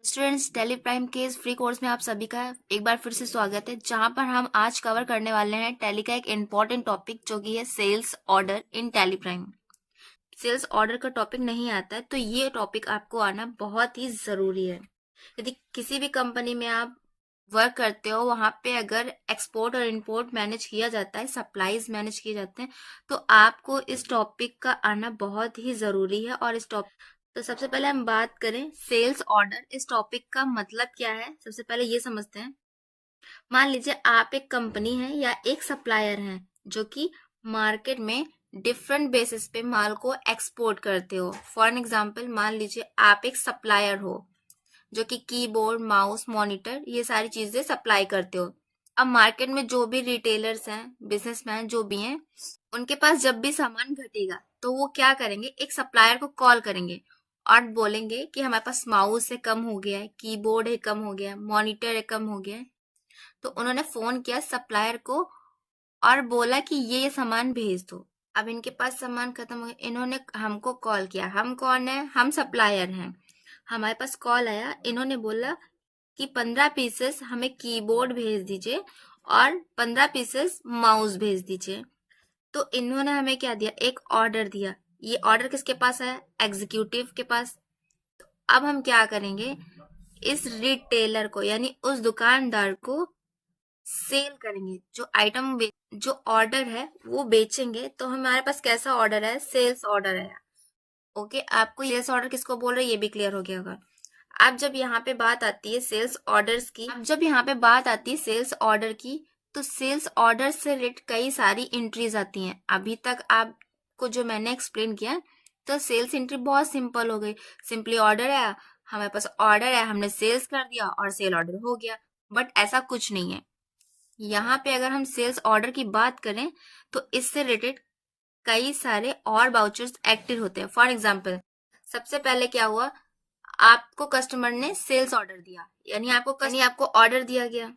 Students, Tally Prime के इस free course में आप सभी का एक बार फिर से स्वागत है, जहां पर हम आज कवर करने वाले हैं टेली का एक इम्पॉर्टेंट टॉपिक जो कि है sales order in Tally Prime. Sales order का टॉपिक नहीं आता है तो ये टॉपिक आपको आना बहुत ही जरूरी है। यदि किसी भी कंपनी में आप वर्क करते हो, वहां पे अगर एक्सपोर्ट और इंपोर्ट मैनेज किया जाता है, सप्लाईज मैनेज किए जाते हैं, तो आपको इस टॉपिक का आना बहुत ही जरूरी है। और इस टॉपिक तो सबसे पहले हम बात करें सेल्स ऑर्डर, इस टॉपिक का मतलब क्या है सबसे पहले ये समझते हैं। मान लीजिए आप एक कंपनी है या एक सप्लायर है जो कि मार्केट में डिफरेंट बेसिस पे माल को एक्सपोर्ट करते हो। फॉर एग्जांपल, मान लीजिए आप एक सप्लायर हो जो कि कीबोर्ड, माउस, मॉनिटर ये सारी चीजें सप्लाई करते हो। अब मार्केट में जो भी रिटेलर्स हैं, बिजनेसमैन जो भी हैं, उनके पास जब भी सामान घटेगा तो वो क्या करेंगे, एक सप्लायर को कॉल करेंगे और बोलेंगे कि हमारे पास माउस है कम हो गया है, कीबोर्ड है कम हो गया है, मॉनिटर है कम हो गया है। तो उन्होंने फोन किया सप्लायर को और बोला कि ये सामान भेज दो। अब इनके पास सामान खत्म हो गया, इन्होंने हमको कॉल किया। हम कौन है? हम सप्लायर हैं। हमारे पास कॉल आया, इन्होंने बोला कि 15 पीसेस हमें कीबोर्ड भेज दीजिए और 15 पीसेस माउस भेज दीजिए। तो इन्होंने हमें क्या दिया, एक ऑर्डर दिया। ये ऑर्डर किसके पास है? एग्जीक्यूटिव के पास। तो अब हम क्या करेंगे, इस रिटेलर को यानी उस दुकानदार को सेल करेंगे। जो आइटम जो ऑर्डर है वो बेचेंगे। तो हमारे पास कैसा ऑर्डर है? सेल्स ऑर्डर है। ओके, आपको सेल्स ऑर्डर किसको बोल रहे हैं ये भी क्लियर हो गया होगा। अब जब यहाँ पे बात आती है सेल्स ऑर्डर्स की, अब जब यहाँ पे बात आती है सेल्स ऑर्डर की, तो सेल्स ऑर्डर से रिलेटेड कई सारी एंट्रीज आती हैं। अभी तक आपको जो मैंने एक्सप्लेन किया, तो सेल्स एंट्री बहुत सिंपल हो गई। सिंपली ऑर्डर है, हमारे पास ऑर्डर है, हमने सेल्स कर दिया और सेल ऑर्डर हो गया। बट ऐसा कुछ नहीं है। यहाँ पे अगर हम सेल्स ऑर्डर की बात करें तो इससे रिलेटेड कई सारे और वाउचर्स एक्टिव होते हैं। फॉर एग्जाम्पल, सबसे पहले क्या हुआ, आपको कस्टमर ने सेल्स ऑर्डर दिया, यानी आपको ऑर्डर दिया गया।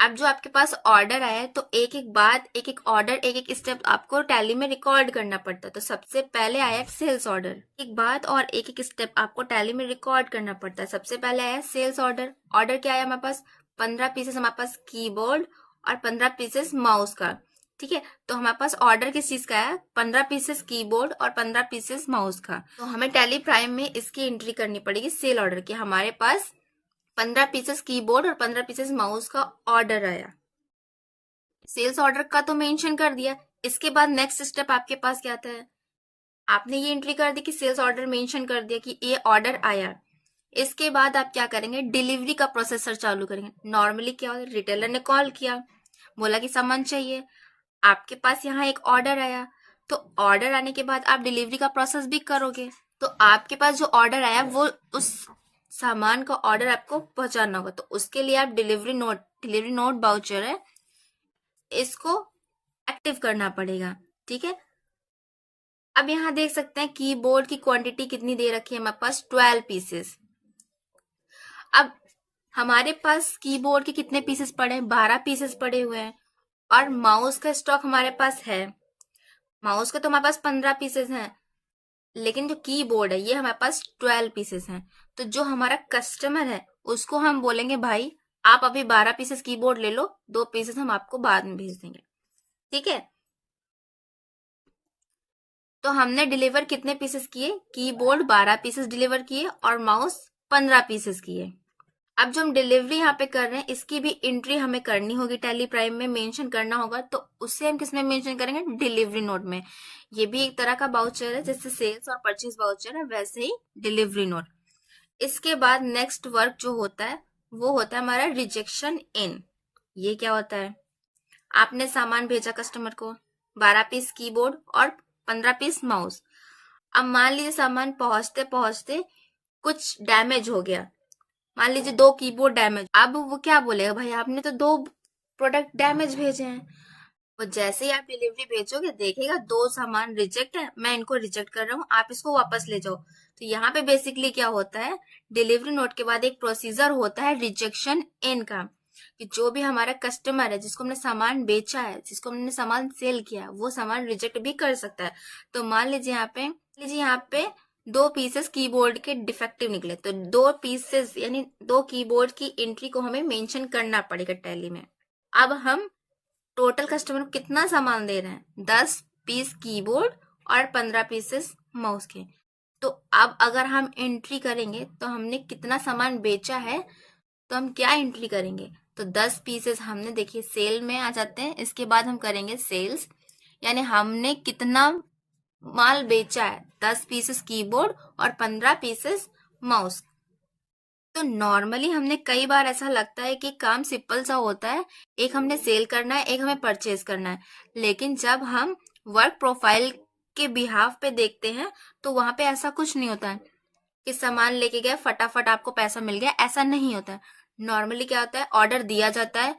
अब जो आपके पास ऑर्डर आया है तो एक एक बात, एक एक ऑर्डर, एक एक स्टेप आपको टैली में रिकॉर्ड करना पड़ता है। तो सबसे पहले आया सेल्स ऑर्डर, एक बात और एक एक स्टेप आपको टैली में रिकॉर्ड करना पड़ता है। सबसे पहले आया सेल्स ऑर्डर। ऑर्डर क्या आया हमारे पास? 15 पीसेस हमारे पास कीबोर्ड और 15 पीसेस माउस का। ठीक है, तो हमारे पास ऑर्डर किस चीज का है? 15 पीसेस कीबोर्ड और 15 पीसेस माउस का। तो हमें टैली प्राइम में इसकी एंट्री करनी पड़ेगी सेल ऑर्डर की। हमारे पास 15 पीसेस कीबोर्ड और 15 पीसेस माउस का ऑर्डर आया। सेल्स ऑर्डर का तो मेंशन कर दिया। इसके बाद नेक्स्ट स्टेप आपके पास क्या आता है? आपने ये एंट्री कर दी कि सेल्स ऑर्डर मेंशन कर दिया कि ये ऑर्डर आया। इसके बाद आप क्या करेंगे? डिलीवरी का प्रोसेसर चालू करेंगे। नॉर्मली क्या होता है, रिटेलर ने कॉल किया, बोला कि सामान चाहिए, आपके पास यहाँ एक ऑर्डर आया। तो ऑर्डर आने के बाद आप डिलीवरी का प्रोसेस भी करोगे। तो आपके पास जो ऑर्डर आया वो उस सामान का ऑर्डर आपको पहुंचाना होगा। तो उसके लिए आप डिलीवरी नोट वाउचर है, इसको एक्टिव करना पड़ेगा। ठीक है, अब यहाँ देख सकते हैं कीबोर्ड की क्वांटिटी कितनी दे रखी है हमारे पास? 12 पीसेस। अब हमारे पास कीबोर्ड के कितने पीसेस पड़े हैं? 12 पीसेस पड़े हुए हैं। और माउस का स्टॉक हमारे पास है, माउस का तो हमारे पास 15 पीसेस हैं, लेकिन जो कीबोर्ड है ये हमारे पास 12 पीसेस हैं। तो जो हमारा कस्टमर है उसको हम बोलेंगे भाई आप अभी 12 पीसेस कीबोर्ड ले लो, 2 पीसेस हम आपको बाद में भेज देंगे। ठीक है, तो हमने डिलीवर कितने पीसेस किए? कीबोर्ड 12 पीसेस डिलीवर किए और माउस 15 पीसेस किए। अब जो हम डिलीवरी यहाँ पे कर रहे हैं इसकी भी एंट्री हमें करनी होगी, टैली प्राइम में मेंशन करना होगा। तो उससे हम किसमें मेंशन करेंगे? डिलीवरी नोट में। ये भी एक तरह का वाउचर है, जैसे सेल्स और परचेज वाउचर है वैसे ही डिलीवरी नोट। इसके बाद नेक्स्ट वर्क जो होता है वो होता है हमारा रिजेक्शन इन। ये क्या होता है? आपने सामान भेजा कस्टमर को, 12 पीस कीबोर्ड और 15 पीस माउस। अब मान लीजिए सामान पहुंचते पहुंचते कुछ डैमेज हो गया, मान लीजिए 2 कीबोर्ड डैमेज। अब वो क्या बोलेगा, भाई आपने तो 2 प्रोडक्ट डैमेज भेजे हैं। वो जैसे ही आप डिलीवरी भेजोगे देखेगा 2 सामान रिजेक्ट है, मैं इनको रिजेक्ट कर रहा हूँ, आप इसको वापस ले जाओ। तो यहाँ पे बेसिकली क्या होता है, डिलीवरी नोट के बाद एक प्रोसीजर होता है रिजेक्शन इन का, कि जो भी हमारा कस्टमर है जिसको हमने सामान बेचा है, जिसको हमने सामान सेल किया है, वो सामान रिजेक्ट भी कर सकता है। तो मान लीजिए यहाँ पे 2 पीसेस कीबोर्ड के डिफेक्टिव निकले, तो 2 पीसेस यानी 2 कीबोर्ड की एंट्री को हमें मेंशन करना पड़ेगा टैली में। अब हम टोटल कस्टमर को कितना सामान दे रहे हैं, 10 पीस कीबोर्ड और 15 पीसेस माउस के। तो अब अगर हम एंट्री करेंगे तो हमने कितना सामान बेचा है, तो हम क्या एंट्री करेंगे, तो 10 पीसेस हमने, देखिए सेल में आ जाते हैं, इसके बाद हम करेंगे सेल्स, यानी हमने कितना माल बेचा है, 10 पीसेस कीबोर्ड और 15 पीसेस माउस। तो नॉर्मली हमने कई बार ऐसा लगता है कि काम सिंपल सा होता है, एक हमने सेल करना है, एक हमें परचेज करना है, लेकिन जब हम वर्क प्रोफाइल के बिहाफ पे देखते हैं तो वहां पे ऐसा कुछ नहीं होता है कि सामान लेके गए फटाफट आपको पैसा मिल गया, ऐसा नहीं होता है। नॉर्मली क्या होता है, ऑर्डर दिया जाता है,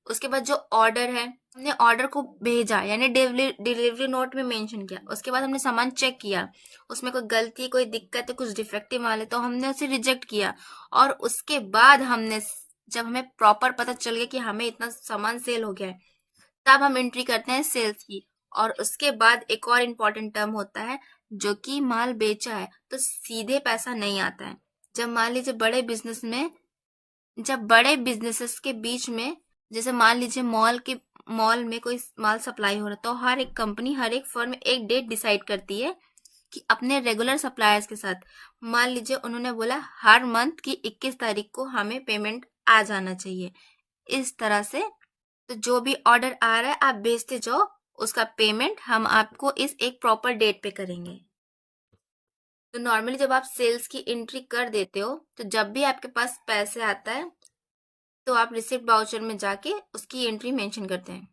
उसके बाद जो ऑर्डर है, हमने ऑर्डर को भेजा यानी डिलीवरी नोट में मेंशन किया, उसके बाद हमने सामान चेक किया, उसमें कोई गलती कोई दिक्कत है कुछ डिफेक्टिव माल है तो हमने उसे रिजेक्ट किया, और उसके बाद हमने, जब हमें प्रॉपर पता चल गया कि हमें इतना सामान सेल हो गया है, तब हम एंट्री करते हैं सेल्स की। और उसके बाद एक और इम्पोर्टेंट टर्म होता है, जो कि माल बेचा है तो सीधे पैसा नहीं आता है। जब मान लीजिए जब बड़े बिजनेसेस के बीच में, जैसे मान लीजिए मॉल में कोई माल सप्लाई हो रहा है, तो हर एक कंपनी हर एक फर्म एक डेट डिसाइड करती है कि अपने रेगुलर सप्लायर्स के साथ, मान लीजिए उन्होंने बोला हर मंथ की 21 तारीख को हमें पेमेंट आ जाना चाहिए, इस तरह से। तो जो भी ऑर्डर आ रहा है आप भेजते जाओ, उसका पेमेंट हम आपको इस एक प्रॉपर डेट पे करेंगे। तो नॉर्मली जब आप सेल्स की एंट्री कर देते हो तो जब भी आपके पास पैसे आता है तो आप रिसिप्ट वाउचर में जाके उसकी एंट्री मेंशन करते हैं।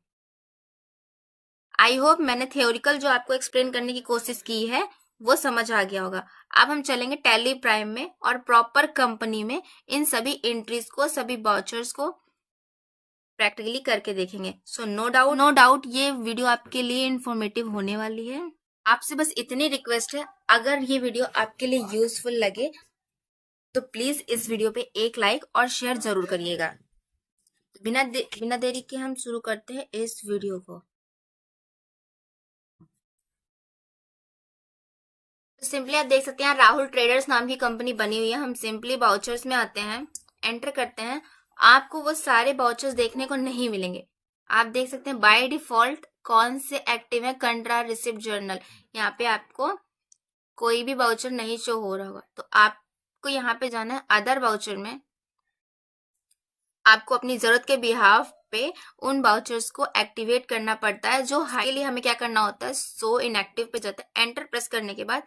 आई होप मैंने थियोरिकल जो आपको एक्सप्लेन करने की कोशिश की है वो समझ आ गया होगा। अब हम चलेंगे टैली प्राइम में और प्रॉपर कंपनी में इन सभी एंट्रीज को, सभी वाउचर्स को प्रैक्टिकली करके देखेंगे। सो नो डाउट ये वीडियो आपके लिए इंफॉर्मेटिव होने वाली है। आपसे बस इतनी रिक्वेस्ट है, अगर ये वीडियो आपके लिए यूजफुल लगे तो प्लीज इस वीडियो पे एक लाइक और शेयर जरूर करिएगा। बिना देरी के हम शुरू करते हैं इस वीडियो को। तो सिंपली आप देख सकते हैं राहुल ट्रेडर्स नाम की कंपनी बनी हुई है। हम सिंपली वाउचर्स में आते हैं, एंटर करते हैं, आपको वो सारे वाउचर्स देखने को नहीं मिलेंगे। आप देख सकते हैं बाय डिफॉल्ट कौन से एक्टिव है, कंट्रा रिसिप्ट जर्नल, यहाँ पे आपको कोई भी वाउचर नहीं शो हो रहा होगा। तो आपको यहाँ पे जाना है अदर वाउचर में, आपको अपनी जरूरत के बिहाफ पे उन वाउचर्स को एक्टिवेट करना पड़ता है। जो के लिए हमें क्या करना होता है, सो इनएक्टिव पे जाता है, एंटर प्रेस करने के बाद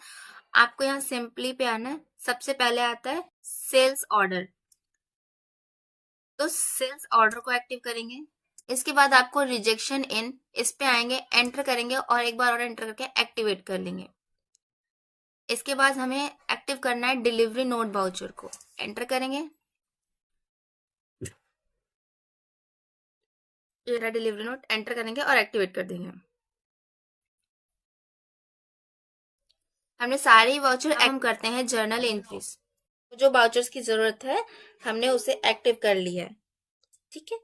आपको यहाँ सिंपली पे आना है। सबसे पहले आता है सेल्स ऑर्डर, तो सेल्स ऑर्डर को एक्टिव करेंगे। इसके बाद आपको रिजेक्शन इन, इस पे आएंगे, एंटर करेंगे और एक बार और एंटर करके एक्टिवेट कर लेंगे। इसके बाद हमें एक्टिव करना है डिलीवरी नोट वाउचर को, एंटर करेंगे, डिलीवरी नोट एंटर करेंगे और एक्टिवेट कर देंगे। हमने सारे वाउचर हम करते हैं जर्नल एंट्रीज, जो वाउचर्स की जरूरत है हमने उसे एक्टिव कर लिया है। ठीक है,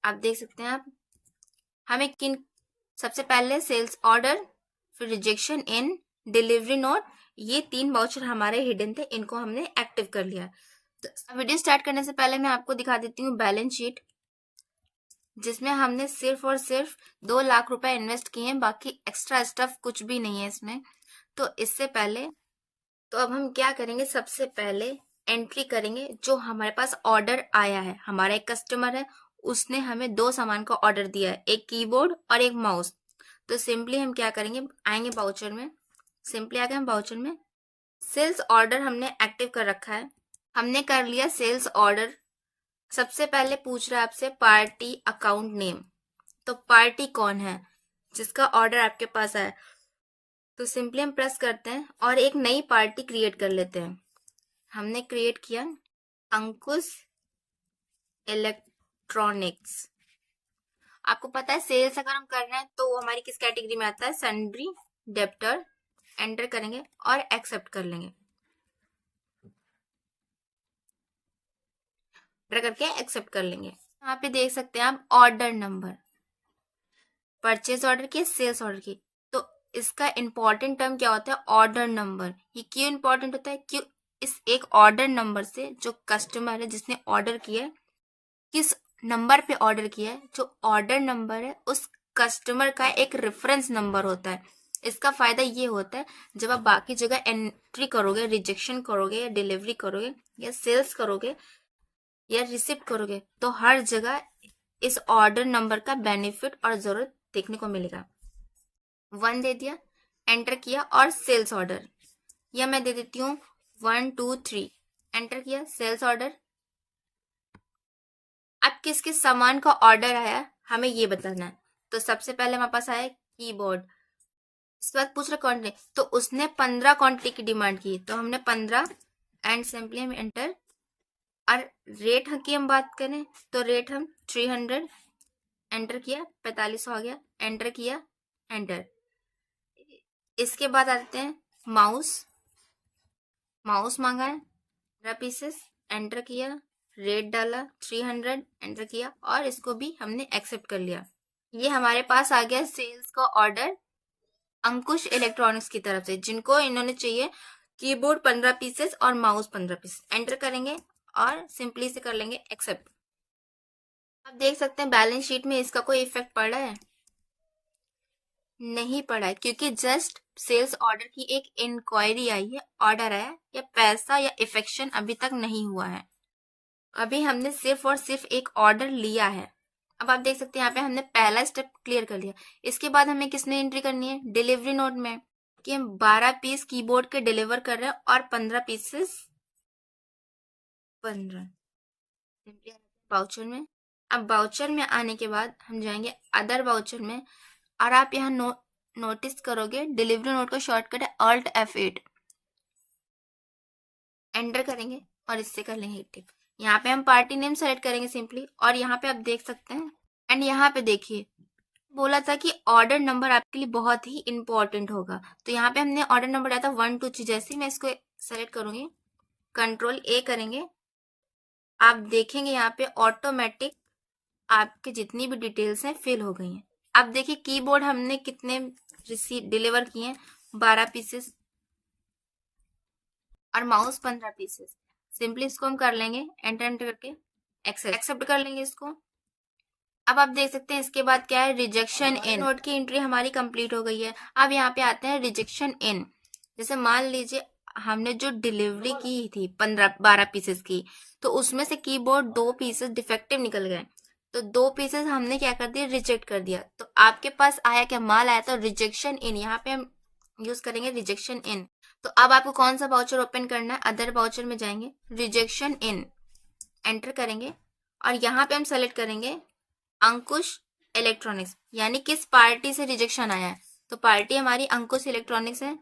आप देख सकते हैं। आप हमें किन, सबसे पहले सेल्स ऑर्डर, फिर रिजेक्शन इन, डिलीवरी नोट, ये 3 वाउचर हमारे हिडन थे, इनको हमने एक्टिव कर लिया। तो वीडियो स्टार्ट करने से पहले मैं आपको दिखा देती हूँ बैलेंस शीट, जिसमें हमने सिर्फ और सिर्फ 2 लाख रुपए इन्वेस्ट किए हैं, बाकी एक्स्ट्रा स्टफ कुछ भी नहीं है इसमें। तो इससे पहले, तो अब हम क्या करेंगे, सबसे पहले एंट्री करेंगे जो हमारे पास ऑर्डर आया है। हमारा एक कस्टमर है, उसने हमें 2 सामान का ऑर्डर दिया है, एक कीबोर्ड और एक माउस। तो सिंपली हम क्या करेंगे, आएंगे वाउचर में, सिंपली आ गए हम वाउचर में, सेल्स ऑर्डर हमने एक्टिव कर रखा है, हमने कर लिया सेल्स ऑर्डर। सबसे पहले पूछ रहा है आपसे पार्टी अकाउंट नेम, तो पार्टी कौन है जिसका ऑर्डर आपके पास आया, तो सिंपली हम प्रेस करते हैं और एक नई पार्टी क्रिएट कर लेते हैं। हमने क्रिएट किया अंकुश इलेक्ट्रॉनिक्स। आपको पता है सेल्स अगर हम कर रहे हैं तो वो हमारी किस कैटेगरी में आता है, सन्ड्री डेप्टर, एंटर करेंगे और एक्सेप्ट कर लेंगे, करके एक्सेप्ट कर लेंगे। यहाँ पे देख सकते हैं आप ऑर्डर नंबर, परचेज ऑर्डर की, सेल्स ऑर्डर की, तो इसका इंपॉर्टेंट टर्म क्या होता है? Order number. ये क्यों इंपॉर्टेंट होता है? क्यों? इस एक ऑर्डर नंबर से जो कस्टमर है जिसने ऑर्डर किया है, किस नंबर पे ऑर्डर किया है, जो ऑर्डर नंबर है उस कस्टमर का एक रेफरेंस नंबर होता है। इसका फायदा ये होता है, जब आप बाकी जगह एंट्री करोगे, रिजेक्शन करोगे या डिलीवरी करोगे या सेल्स करोगे या रिसिप्ट करोगे, तो हर जगह इस ऑर्डर नंबर का बेनिफिट और जरूरत देखने को मिलेगा। 1 दे दिया, एंटर किया और सेल्स ऑर्डर, या मैं दे देती हूँ 1 2 3, एंटर किया, सेल्स ऑर्डर। अब किस किस सामान का ऑर्डर आया हमें ये बताना है। तो सबसे पहले हमारे पास आया कीबोर्ड। इसके बाद पूछ रहा क्वांटिटी, तो उसने 15 क्वांटिटी की डिमांड की, तो हमने 15 एंड सिंपली हम एंटर। और रेट की हम बात करें तो रेट हम 300, एंटर किया, 45 हो गया, एंटर किया, एंटर। इसके बाद आते हैं माउस। माउस मांगा है 15 पीसेस, एंटर किया, रेट डाला 300, एंटर किया और इसको भी हमने एक्सेप्ट कर लिया। ये हमारे पास आ गया सेल्स का ऑर्डर अंकुश इलेक्ट्रॉनिक्स की तरफ से, जिनको इन्होंने चाहिए कीबोर्ड 15 पीसेस और माउस 15 पीस। एंटर करेंगे और सिंपली से कर लेंगे एक्सेप्ट। आप देख सकते हैं बैलेंस शीट में इसका कोई इफेक्ट पड़ रहा है? नहीं पड़ा है, क्योंकि जस्ट सेल्स ऑर्डर की एक इंक्वायरी आई है, ऑर्डर आया, या पैसा या इफेक्शन अभी तक नहीं हुआ है। अभी हमने सिर्फ और सिर्फ एक ऑर्डर लिया है। अब आप देख सकते हैं यहाँ पे हमने पहला स्टेप क्लियर कर लिया। इसके बाद हमें किसमें एंट्री करनी है? डिलीवरी नोट में, कि हम 12 पीस कीबोर्ड के डिलीवर कर रहे हैं और 15 पीसेस 15 बाउचर में। अब बाउचर में आने के बाद हम जाएंगे अदर बाउचर में, और आप यहाँ नोटिस करोगे डिलीवरी नोट का शॉर्टकट है Alt F8। एंटर करेंगे और इससे कर लेंगे टिक। यहाँ पे हम पार्टी नेम सेलेक्ट करेंगे सिंपली, और यहाँ पे आप देख सकते हैं, एंड यहाँ पे देखिए बोला था कि ऑर्डर नंबर आपके लिए बहुत ही इंपॉर्टेंट होगा। तो यहाँ पे हमने ऑर्डर नंबर डाला था 1 2 3। जैसे मैं इसको सेलेक्ट करूंगी, कंट्रोल A करेंगे, आप देखेंगे यहाँ पे ऑटोमेटिक आपके जितनी भी डिटेल्स हैं फिल हो गई हैं। अब देखिए कीबोर्ड हमने कितने डिलीवर किए हैं? 12 पीसेस, और माउस 15 पीसेस। सिंपली इसको हम कर लेंगे एंटर एंटर करके एक्सेप्ट कर लेंगे इसको। अब आप देख सकते हैं इसके बाद क्या है? रिजेक्शन इन। नोट की एंट्री हमारी कंप्लीट हो गई है। अब यहाँ पे आते हैं रिजेक्शन इन। जैसे मान लीजिए हमने जो डिलीवरी की थी 12 पीसेस की, तो उसमें से कीबोर्ड 2 पीसेस डिफेक्टिव निकल गए, तो 2 पीसेस हमने क्या कर दिया? रिजेक्ट कर दिया। तो आपके पास आया क्या? माल आया तो रिजेक्शन इन, यहाँ पे हम यूज करेंगे रिजेक्शन इन। तो अब आपको कौन सा वाउचर ओपन करना है? अदर वाउचर में जाएंगे, रिजेक्शन इन, एंटर करेंगे और यहाँ पे हम सेलेक्ट करेंगे अंकुश इलेक्ट्रॉनिक्स, यानी किस पार्टी से रिजेक्शन आया है। तो पार्टी हमारी अंकुश इलेक्ट्रॉनिक्स है,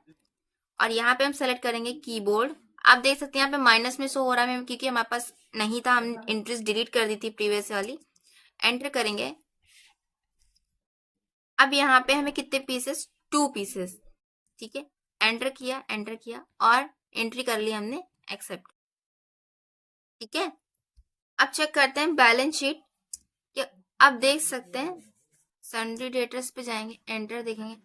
और यहाँ पे हम सेलेक्ट करेंगे कीबोर्ड। आप देख सकते हैं यहाँ पे माइनस में शो हो रहा है, क्योंकि हमारे पास नहीं था, हम एंट्रीज डिलीट कर दी थी प्रीवियस वाली। एंटर करेंगे। अब यहाँ पे हमें कितने पीसेस? 2 पीसेस, ठीक है। एंटर किया और एंट्री कर ली हमने, एक्सेप्ट, ठीक है। अब चेक करते हैं बैलेंस शीट। आप देख सकते हैं सन्ड्री डेटर्स पे जाएंगे, एंटर देखेंगे।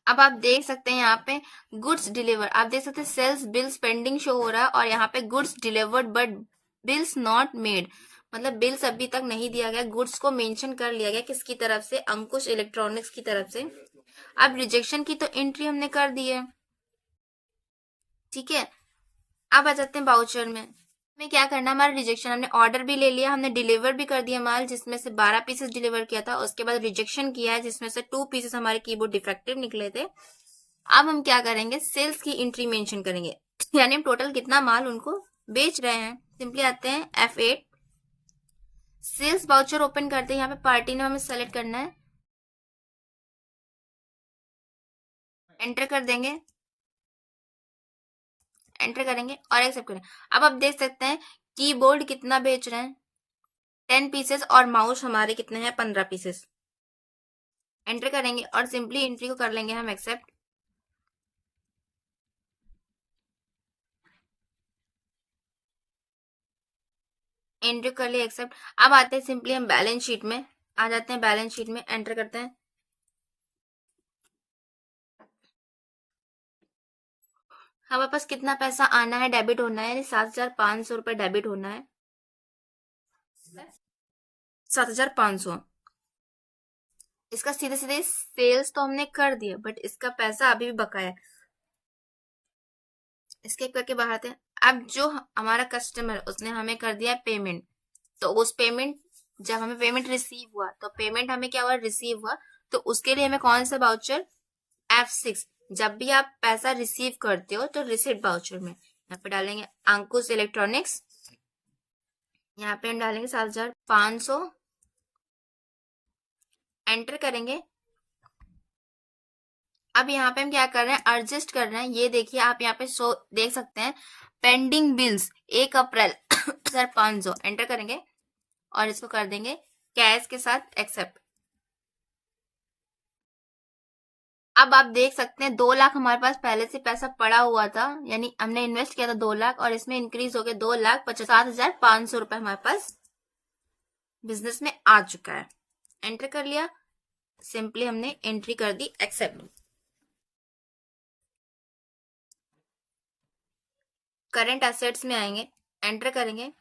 अब आप देख सकते हैं यहाँ पे गुड्स डिलीवर, आप देख सकते हैं सेल्स बिल्स पेंडिंग शो हो रहा है, और यहाँ पे goods delivered but bills not made, मतलब बिल्स अभी तक नहीं दिया गया। गुड्स को मेंशन कर लिया गया किसकी तरफ से? अंकुश इलेक्ट्रॉनिक्स की तरफ से। अब रिजेक्शन की तो एंट्री हमने कर दी है, ठीक है। अब आ जाते हैं बाउचर में। हमें क्या करना? हमारा रिजेक्शन, हमने ऑर्डर भी ले लिया, हमने डिलीवर भी कर दिया माल, जिसमें से 12 पीसेस डिलीवर किया था। उसके बाद रिजेक्शन किया है, जिसमें से 2 पीसेस हमारे कीबोर्ड डिफेक्टिव निकले थे। अब हम क्या करेंगे? सेल्स की एंट्री मेंशन करेंगे, यानी हम टोटल कितना माल उनको बेच रहे हैं। सिंपली आते हैं F8, सेल्स बाउचर ओपन करते हैं। यहाँ पे पार्टी ने हमें सेलेक्ट करना है, एंटर कर देंगे, एंटर करेंगे और एक्सेप्ट करें। अब आप देख सकते हैं कीबोर्ड कितना बेच रहे हैं? 10 पीसेस, और माउस हमारे कितने हैं? 15 पीसेस। एंटर करेंगे और सिंपली एंट्री को कर लेंगे हम एक्सेप्ट। एंट्री कर लिए, एक्सेप्ट। अब आते हैं सिंपली हम बैलेंस शीट में, आ जाते हैं बैलेंस शीट में, एंटर करते हैं। हमारे पास कितना पैसा आना है, डेबिट होना है, यानी 7,500 रुपये डेबिट होना है। 7,500। इसका सीधे सीधे सेल्स तो हमने कर दिया, बट इसका पैसा अभी भी बकाया है। इसके करके बाहर आते हैं। अब जो हमारा कस्टमर उसने हमें कर दिया पेमेंट, तो उस पेमेंट, जब हमें पेमेंट रिसीव हुआ, तो पेमेंट हमें क्या हुआ, रिसीव हुआ, तो उसके लिए हमें कौन सा वाउचर, F6। जब भी आप पैसा रिसीव करते हो तो रिसीट वाउचर में यहाँ पे डालेंगे अंकुश इलेक्ट्रॉनिक्स, यहाँ पे हम डालेंगे 7,500, एंटर करेंगे। अब यहाँ पे हम क्या कर रहे हैं, एडजस्ट कर रहे हैं। ये देखिए आप यहाँ पे शो देख सकते हैं, पेंडिंग बिल्स 1 अप्रैल 7,500, एंटर करेंगे और इसको कर देंगे कैश के साथ एक्सेप्ट। अब आप देख सकते हैं 2 लाख हमारे पास पहले से पैसा पड़ा हुआ था, यानी हमने इन्वेस्ट किया था 2 लाख, और इसमें इंक्रीज हो गया 2,57,500 रुपए हमारे पास बिजनेस में आ चुका है। एंटर कर लिया, सिंपली हमने एंट्री कर दी एक्सेप्ट। करंट एसेट्स में आएंगे, एंटर करेंगे,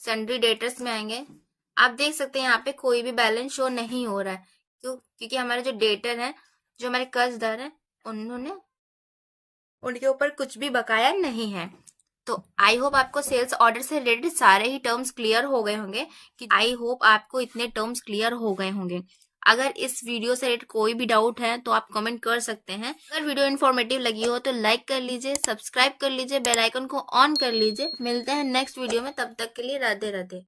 सन्ड्री डेटर्स में आएंगे। आप देख सकते हैं यहाँ पे कोई भी बैलेंस शो नहीं हो रहा है, क्यों, क्योंकि हमारे जो डेटर हैं, जो हमारे कर्जदार हैं, उनके ऊपर कुछ भी बकाया नहीं है। तो आई होप आपको सेल्स ऑर्डर से रिलेटेड सारे ही टर्म्स क्लियर हो गए होंगे, कि आई होप आपको इतने टर्म्स क्लियर हो गए होंगे। अगर इस वीडियो से रिलेटेड कोई भी डाउट है तो आप कमेंट कर सकते हैं। अगर वीडियो इन्फॉर्मेटिव लगी हो तो लाइक कर लीजिए, सब्सक्राइब कर लीजिए, बेल आइकन को ऑन कर लीजिए। मिलते हैं नेक्स्ट वीडियो में, तब तक के लिए राधे राधे।